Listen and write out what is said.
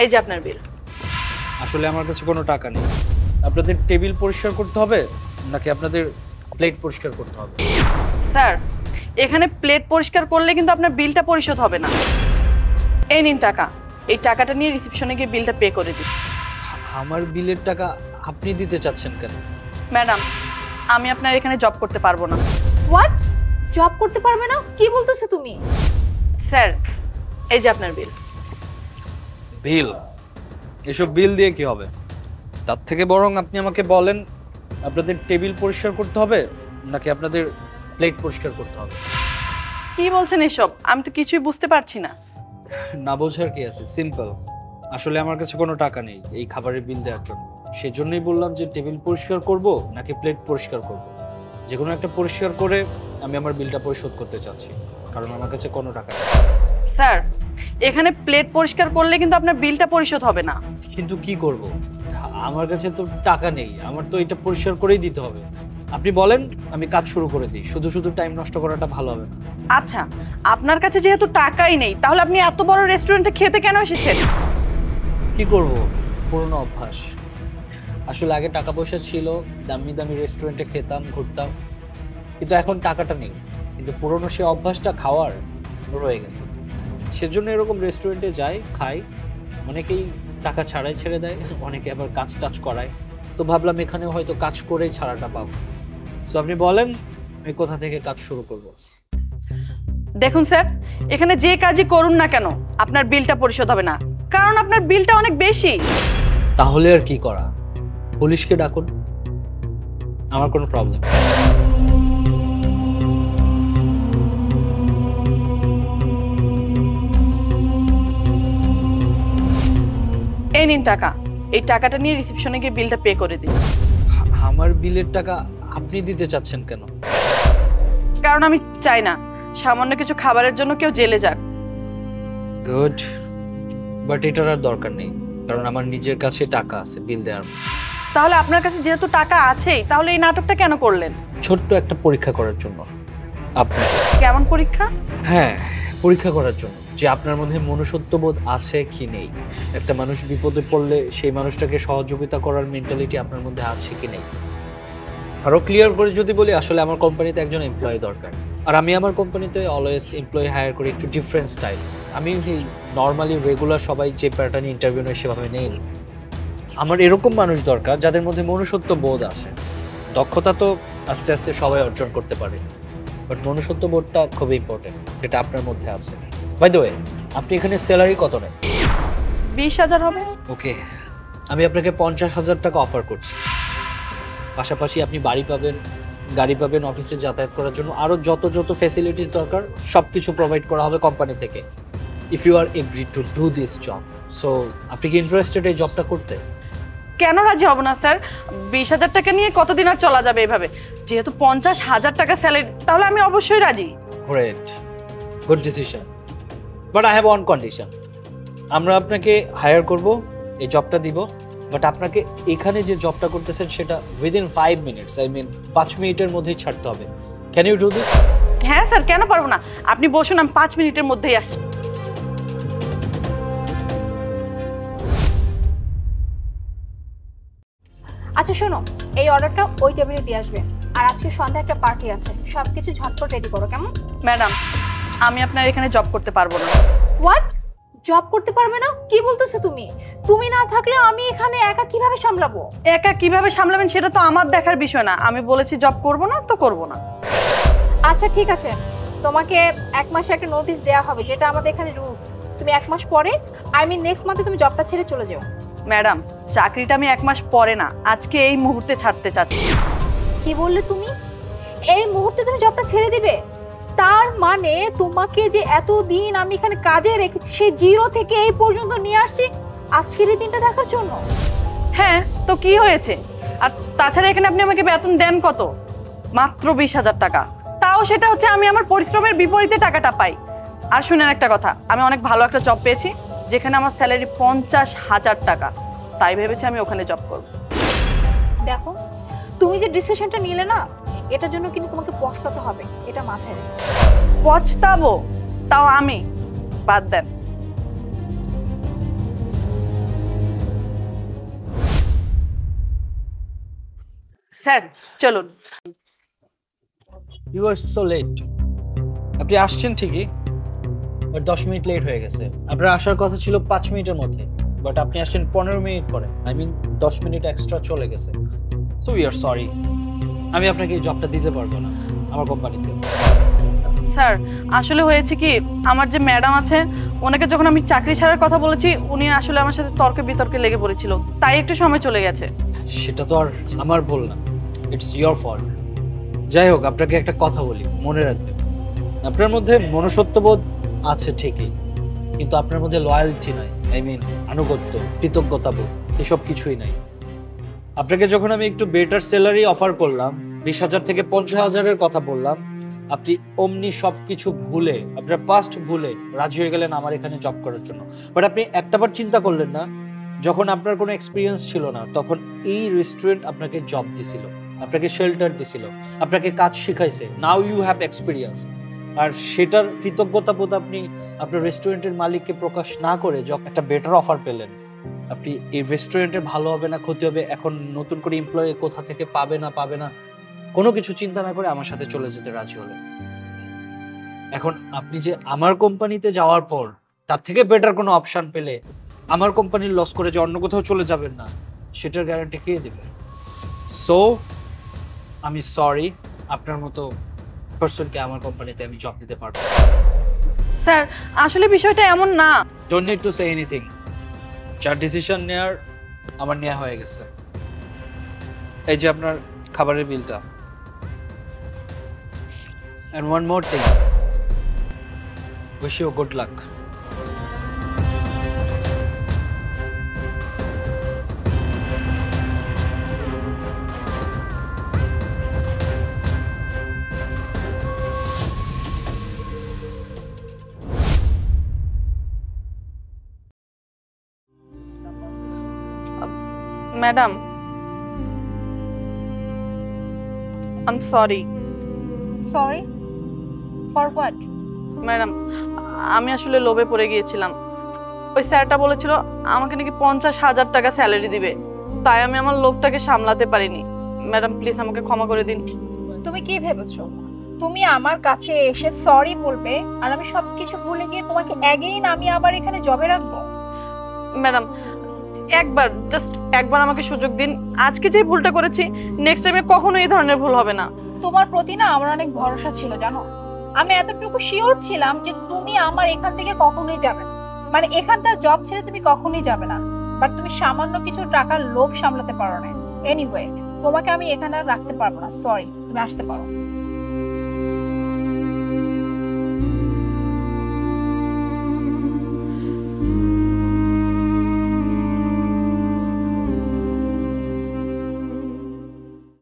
এই যে আপনার বিল। আসলে আমার কাছে কোনো টাকা নেই। আপনাদের টেবিল পরিষ্কার করতে হবে নাকি আপনাদের প্লেট পরিষ্কার করতে হবে? স্যার, এখানে প্লেট পরিষ্কার করলে কিন্তু আপনার বিলটা পরিশোধ হবে না। এই নিন টাকা, এই টাকাটা নিয়ে রিসেপশনে গিয়ে বিলটা পে করে দিন। আমার বিলের টাকা আপনি দিতে চাচ্ছেন কেন? ম্যাডাম, আমি আপনার এখানে জব করতে পারবো না। হোয়াট? জব করতে পারবে না? কি বলতেছো তুমি? স্যার, এই যে আপনার বিল। বিল? এসব বিল দিয়ে কি হবে? তার থেকে বরং আপনি আমাকে বলেন আপনাদের টেবিল পরিষ্কার করতে হবে নাকি আপনাদের প্লেট পরিষ্কার করতে হবে? কি বলছেন এসব? আমি তো কিছুই বুঝতে পারছি না। না বোঝার কি আছে, সিম্পল। আসলে আমার কাছে কোনো টাকা নেই এই খাবারের বিল দেওয়ার জন্য। সেজন্যই বললাম যে টেবিল পরিষ্কার করব নাকি প্লেট পরিষ্কার করব। যে কোনো একটা পরিষ্কার করে আমি আমার বিলটা পরিশোধ করতে চাচ্ছি, কারণ আমার কাছে কোনো টাকা নেই। স্যার, এখানে প্লেট পরিষ্কার করলে কিন্তু আপনার বিলটা পরিশোধ হবে না। কিন্তু কি করব, আমার কাছে তো টাকা নেই, আমার তো এটা পরিষ্কার করেই দিতে হবে। আপনি বলেন, আমি কাজ শুরু করে দিই। শুধু শুধু টাইম নষ্ট করাটা ভালো হবে না। আচ্ছা, আপনার কাছে যেহেতু টাকাই নেই, তাহলে আপনি এত বড় রেস্টুরেন্টে খেতে কেন এসেছেন? কি করব, পুরনো অভ্যাস। আসলে আগে টাকা পয়সা ছিল, দামি দামি রেস্টুরেন্টে খেতাম, ঘুরতাম, কিন্তু এখন টাকাটা নেই। কিন্তু পুরনো সে অভ্যাসটা খাওয়ার রয়ে গেছে। সেজন্য এরকম রেস্টুরেন্টে যাই, খাই। অনেকেই টাকা ছাড়াই ছেড়ে দেয়, অনেকে আবার কাজ টাজ করায়। তো ভাবলাম এখানে হয়তো কাজ করেই ছাড়াটা পাবো। সো আপনি বলেন আমি কোথা থেকে কাজ শুরু করব? দেখুন স্যার, এখানে যে কাজই করুন না কেন আপনার বিলটা পরিশোধ হবে না, কারণ আপনার বিলটা অনেক বেশি। তাহলে আর কি করা? পুলিশকে ডাকুন, আমার কোনো প্রবলেম। এই নিন টাকা, এই টাকাটা নিয়ে রিসেপশনে গিয়ে বিলটা পে করে দিন। আমার বিলের টাকা আপনি দিতে চাচ্ছেন কেন? কারণ আমি চাই না সামান্য কিছু খাবারের জন্য কেউ জেলে যাক। গুড, বাট এটার আর দরকার নেই, কারণ আমার নিজের কাছে টাকা আছে বিল দেওয়ার। তাহলে আপনার কাছে যেহেতু টাকা আছেই, তাহলে এই নাটকটা কেন করলেন? ছোট্ট একটা পরীক্ষা করার জন্য। আপনার কেমন পরীক্ষা? হ্যাঁ, পরীক্ষা করার জন্য যে আপনার মধ্যে মনুষ্যত্ববোধ আছে কি নেই। একটা মানুষ বিপদে পড়লে সেই মানুষটাকে সহযোগিতা করার মেন্টালিটি আপনার মধ্যে আছে কি নেই। আরো ক্লিয়ার করে যদি বলি, আসলে আমার কোম্পানিতে একজন এমপ্লয়ি দরকার। আর আমি আমার কোম্পানিতে অলওয়েজ এমপ্লয়ি হায়ার করি একটু ডিফারেন্ট স্টাইল। আমি নর্মালি রেগুলার সবাই যে প্যাটার্নে ইন্টারভিউ নেয় সেভাবে নেই। আমার এরকম মানুষ দরকার যাদের মধ্যে মনুষ্যত্ব বোধ আছে। দক্ষতা তো আস্তে আস্তে সবাই অর্জন করতে পারে, বাট মনুষ্যত্ব বোধটা খুব ইম্পর্টেন্ট, যেটা আপনার মধ্যে আছে। বাই দ্য ওয়ে, আপনি এখানে স্যালারি কত নেন? 20,000 হবে। ওকে, আমি আপনাকে 50,000 টাকা অফার করছি। পাশাপাশি আপনি বাড়ি পাবেন, গাড়ি পাবেন, অফিসে যাতায়াত করার জন্য আরও যত যত ফ্যাসিলিটিস দরকার সব কিছু প্রোভাইড করা হবে কোম্পানি থেকে। If you are agree to do this job, so আপনি কি ইন্টারেস্টেড এই জবটা করতে? কেন রাজি হব না স্যার? 20,000 টাকা নিয়ে কতদিন আর চলা যাবে এভাবে? যেহেতু 50,000 টাকা স্যালারি, তাহলে আমি অবশ্যই রাজি। Great, good decision, but I have one condition. আমরা আপনাকে হায়ার করব, এই জবটা দিব, বাট আপনাকে এখানে যে জবটা করতেছেন সেটা উইদিন 5 মিনিটস, আই মিন 5 মিনিটের মধ্যেই ছাড়তে হবে। Can you do this? হ্যাঁ স্যার, কেন পারবো না? আপনি বসুন, আমি 5 মিনিটের মধ্যেই আসছি। আচ্ছা শোনো, এই অর্ডারটা ওই টেবিলে দিয়ে আসবে। আর আজকে সন্ধ্যায় একটা পার্টি আছে, সবকিছু ঝটপট রেডি করো, কেমন? ম্যাডাম, আমি আপনার এখানে জব করতে পারবো না। হোয়াট? জব করতে পারবে না? কি বলতেছো তুমি? তুমি না থাকলে আমি এখানে একা কিভাবে সামলাবো? একা কিভাবে সামলাবেন সেটা তো আমার দেখার বিষয় না। আমি বলেছি জব করব না তো করব না। আচ্ছা ঠিক আছে, তোমাকে 1 মাসে একটা নোটিশ দেওয়া হবে, যেটা আমাদের এখানে রুলস। তুমি 1 মাস পরে, আই মিন নেক্সট মান্থে তুমি জবটা ছেড়ে চলে যাও। ম্যাডাম, চাকরিটা আমি 1 মাস পরে না, আজকে এই মুহূর্তে ছাড়তে চাচ্ছি। কি বললে তুমি? এই মুহূর্তে তুমি জবটা ছেড়ে দিবে? তার মানে তোমাকে যে এতদিন আমি এখানে কাজে রেখেছি, সেই জিরো থেকে এই পর্যন্ত নিয়ে আসছি আজকের এই দিনটা দেখার জন্য? হ্যাঁ, তো কি হয়েছে? আর তাছাড়া এখানে আপনি আমাকে বেতন দেন কত? মাত্র 20,000 টাকা। তাও সেটা হচ্ছে আমি আমার পরিশ্রমের বিপরীতে টাকাটা পাই। আর শুনেন একটা কথা, আমি অনেক ভালো একটা জব পেয়েছি যেখানে আমার স্যালারি 50,000 টাকা। তাই ভেবেছি আমি ওখানে জব করব। দেখো, তুমি যে ডিসিশনটা নিলে না, এটার জন্য কিন্তু তোমাকে পস্তাতে হবে, এটা মাথায় রেখো। পছতাবো? তাও আমি? বাদ দেন। স্যার চলুন। You are so late. আপনি আসছেন ঠিকই, বাট 10 মিনিট লেট হয়ে গেছে। আপনার আসার কথা ছিল 5 মিনিটের মধ্যে, বাট আপনি আসছেন 15 মিনিট পরে। আই মিন 10 মিনিট এক্সট্রা চলে গেছে। So we are sorry. আমি আপনাকে এই জবটা দিতে পারবো না আমার কোম্পানিতে। স্যার আসলে হয়েছে কি, আমার যে ম্যাডাম আছে ওনাকে যখন আমি চাকরি ছাড়ার কথা বলেছি, উনি আসলে আমার সাথে তর্কে বিতর্কে লেগে পড়েছিল, তাই একটু সময় চলে গেছে। সেটা তো আর আমার ভুল না, ইটস ইয়োর ফল্ট। যাই হোক, আপনাকে একটা কথা বলি, মনে রাখবেন, আপনার মধ্যে মনুষ্যত্ববোধ আছে ঠিকই, কিন্তু আপনার মধ্যে লয়ালটি নাই। আই মিন আনুগত্য, কৃতজ্ঞতাবোধ এসব কিছুই নাই। আপনাকে যখন আমি একটু বেটার স্যালারি অফার করলাম, 20,000 থেকে 50,000-এর কথা বললাম, আপনি অমনি সবকিছু ভুলে, আপনার পাস্ট ভুলে রাজি হয়ে গেলেন আমার এখানে জব করার জন্য। বাট আপনি একটাবার চিন্তা করলেন না, যখন আপনার কোনো এক্সপিরিয়েন্স ছিল না, তখন এই রেস্টুরেন্ট আপনাকে জব দিছিল, আপনাকে শেল্টার দিছিল, আপনাকে কাজ শিখাইছে। Now you have experience. আর সেটার কৃতজ্ঞতাবোধ আপনি আপনার রেস্টুরেন্টের মালিককে প্রকাশ না করে যখন একটা বেটার অফার পেলেন, আপনি এই রেস্টুরেন্টের ভালো হবে না ক্ষতি হবে, এখন নতুন করে এমপ্লয়ি কোথা থেকে পাবে না কোনো কিছু চিন্তা না করে আমার সাথে চলে যেতে রাজি হলেন। এখন আপনি যে আমার কোম্পানিতে যাওয়ার পর তার থেকে বেটার কোনো অপশন পেলে আমার কোম্পানির লস করে যে অন্য কোথাও চলে যাবেন না, সেটার গ্যারান্টি কে দেবে? সো আমি সরি, আপনার মতো পার্সনকে আমার কোম্পানিতে আমি জব দিতে পারবো। স্যার আসলে বিষয়টা এমন না। Don't need to say anything. যার ডিসিশন নেয়ার আমার নেওয়া হয়ে গেছে। এই যে আপনার খাবারের বিলটা। And one more thing. Wish you good luck. Madam I am sorry. Sorry for what? Madam আমি আসলে লোভে পড়ে গিয়েছিলাম। ওই স্যারটা বলেছিল আমাকে নাকি 50,000 টাকা স্যালারি দিবে, তাই আমি আমার লোভটাকে সামলাতে পারিনি। ম্যাডাম প্লিজ আমাকে ক্ষমা করে দিন। তুমি কি ভেবেছো তুমি আমার কাছে এসে সরি বলবে আর আমি সবকিছু ভুলে গিয়ে তোমাকে অ্যাগেইন আমি আবার এখানে জবে রাখবো? ম্যাডাম একবার, জাস্ট একবার আমাকে সুযোগ দিন। আজকে যে ভুলটা করেছি, নেক্সট টাইমে কখনো এই ধরনের ভুল হবে না। তোমার প্রতি না আমার অনেক ভরসা ছিল জানো। আমি এতটুকু শিওর ছিলাম যে তুমি আমার এখান থেকে কখনোই যাবে না, মানে এখানকার জব ছেড়ে তুমি কখনোই যাবে না। বাট তুমি সামান্য কিছু টাকার লোভ সামলাতে পারো না। এনিওয়ে তোমাকে আমি এখানে আর রাখতে পারবো না, সরি, তুমি আসতে পারো।